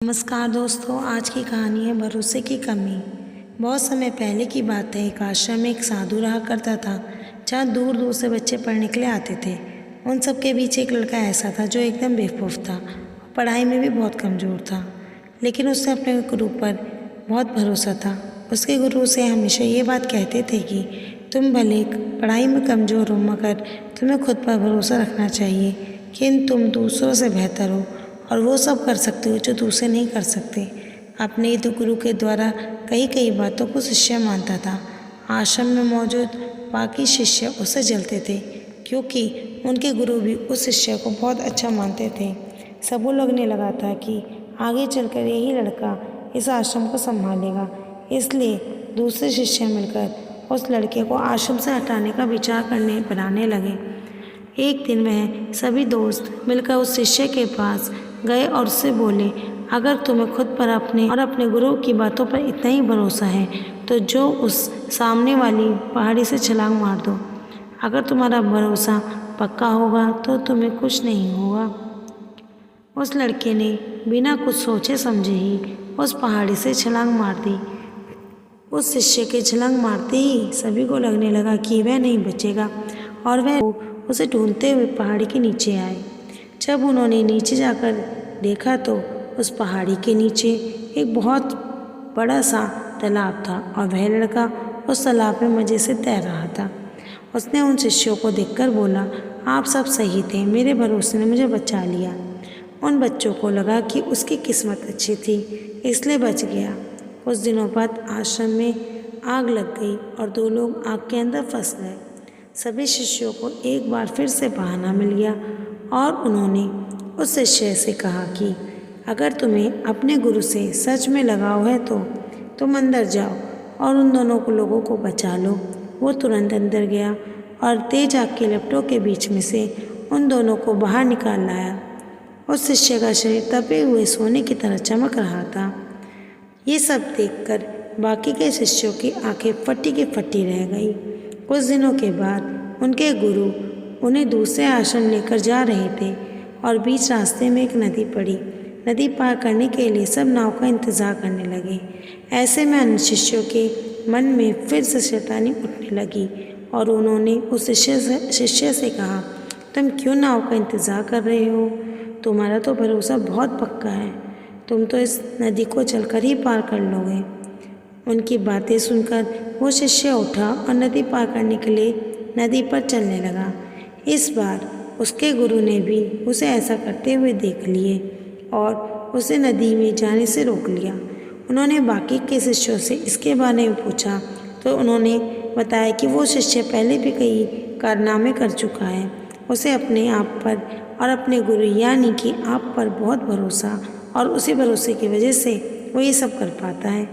नमस्कार दोस्तों, आज की कहानी है भरोसे की कमी। बहुत समय पहले की बात है। एक आश्रम में एक साधु रहा करता था, जहाँ दूर दूर से बच्चे पढ़ने के लिए आते थे। उन सब के बीच एक लड़का ऐसा था जो एकदम बेवकूफ़ था, पढ़ाई में भी बहुत कमज़ोर था, लेकिन उससे अपने गुरु पर बहुत भरोसा था। उसके गुरु उसे हमेशा ये बात कहते थे कि तुम भले पढ़ाई में कमज़ोर हो, मगर तुम्हें खुद पर भरोसा रखना चाहिए कि तुम दूसरों से बेहतर हो और वो सब कर सकते हो जो दूसरे नहीं कर सकते। अपने तो गुरु के द्वारा कई बातों को शिष्य मानता था। आश्रम में मौजूद बाकी शिष्य उससे जलते थे, क्योंकि उनके गुरु भी उस शिष्य को बहुत अच्छा मानते थे। सबको लगने लगा था कि आगे चलकर यही लड़का इस आश्रम को संभालेगा, इसलिए दूसरे शिष्य मिलकर उस लड़के को आश्रम से हटाने का विचार बनाने लगे। एक दिन वह सभी दोस्त मिलकर उस शिष्य के पास गए और उससे बोले, अगर तुम्हें खुद पर अपने गुरु की बातों पर इतना ही भरोसा है तो जो उस सामने वाली पहाड़ी से छलांग मार दो। अगर तुम्हारा भरोसा पक्का होगा तो तुम्हें कुछ नहीं होगा। उस लड़के ने बिना कुछ सोचे समझे ही उस पहाड़ी से छलांग मार दी। उस शिष्य के छलांग मारते ही सभी को लगने लगा कि वह नहीं बचेगा और वह उसे ढूंढते हुए पहाड़ी के नीचे आए। जब उन्होंने नीचे जाकर देखा तो उस पहाड़ी के नीचे एक बहुत बड़ा सा तालाब था और वह लड़का उस तालाब में मज़े से तैर रहा था। उसने उन शिष्यों को देखकर बोला, आप सब सही थे, मेरे भरोसे ने मुझे बचा लिया। उन बच्चों को लगा कि उसकी किस्मत अच्छी थी, इसलिए बच गया। कुछ दिनों बाद आश्रम में आग लग गई और 2 लोग आग के अंदर फंस गए। सभी शिष्यों को एक बार फिर से बहाना मिल गया और उन्होंने उस शिष्य से कहा कि अगर तुम्हें अपने गुरु से सच में लगाव है तो तुम अंदर जाओ और उन दोनों लोगों को बचा लो। वो तुरंत अंदर गया और तेज आग के लपटों के बीच में से उन दोनों को बाहर निकाल लाया। उस शिष्य का शरीर तपे हुए सोने की तरह चमक रहा था। ये सब देखकर बाकी के शिष्यों की आंखें फटी की फटी रह गई। कुछ दिनों के बाद उनके गुरु उन्हें दूसरे आश्रम लेकर जा रहे थे और बीच रास्ते में एक नदी पड़ी। नदी पार करने के लिए सब नाव का इंतज़ार करने लगे। ऐसे में अन्य शिष्यों के मन में फिर से शैतानी उठने लगी और उन्होंने उस शिष्य से कहा, तुम क्यों नाव का इंतज़ार कर रहे हो? तुम्हारा तो भरोसा बहुत पक्का है, तुम तो इस नदी को चलकर ही पार कर लोगे। उनकी बातें सुनकर वो शिष्य उठा और नदी पार करने के लिए नदी पर चलने लगा। इस बार उसके गुरु ने भी उसे ऐसा करते हुए देख लिए और उसे नदी में जाने से रोक लिया। उन्होंने बाकी के शिष्यों से इसके बारे में पूछा तो उन्होंने बताया कि वो शिष्य पहले भी कई कारनामे कर चुका है। उसे अपने आप पर और अपने गुरु यानी कि आप पर बहुत भरोसा और उसी भरोसे की वजह से वो ये सब कर पाता है।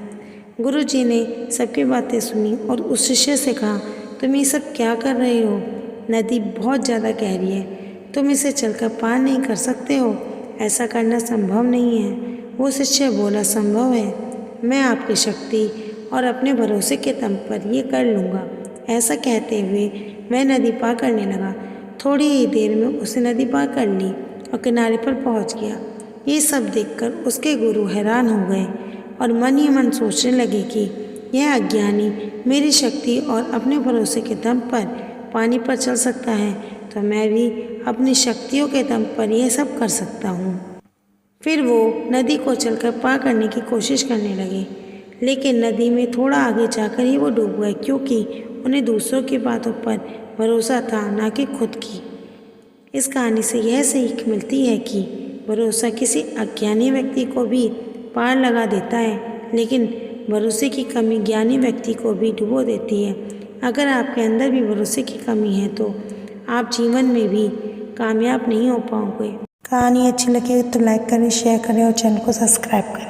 गुरु जी ने सबकी बातें सुनी और उस शिष्य से कहा, तुम ये सब क्या कर रहे हो? नदी बहुत ज़्यादा गहरी है, तुम इसे चलकर पार नहीं कर सकते हो, ऐसा करना संभव नहीं है। वो शिष्य बोला, संभव है, मैं आपकी शक्ति और अपने भरोसे के दम पर ये कर लूँगा। ऐसा कहते हुए वह नदी पार करने लगा। थोड़ी ही देर में उसने नदी पार कर ली और किनारे पर पहुँच गया। ये सब देखकर उसके गुरु हैरान हो गए और मन ही मन सोचने लगे कि यह अज्ञानी मेरी शक्ति और अपने भरोसे के दम पर पानी पर चल सकता है, तो मैं भी अपनी शक्तियों के दम पर यह सब कर सकता हूँ। फिर वो नदी को चलकर पार करने की कोशिश करने लगे, लेकिन नदी में थोड़ा आगे जाकर ही वो डूब गए, क्योंकि उन्हें दूसरों की बातों पर भरोसा था, ना कि खुद की। इस कहानी से यह सीख मिलती है कि भरोसा किसी अज्ञानी व्यक्ति को भी पार लगा देता है, लेकिन भरोसे की कमी ज्ञानी व्यक्ति को भी डुबो देती है। अगर आपके अंदर भी भरोसे की कमी है तो आप जीवन में भी कामयाब नहीं हो पाओगे। कहानी अच्छी लगी तो लाइक करें, शेयर करें और चैनल को सब्सक्राइब करें।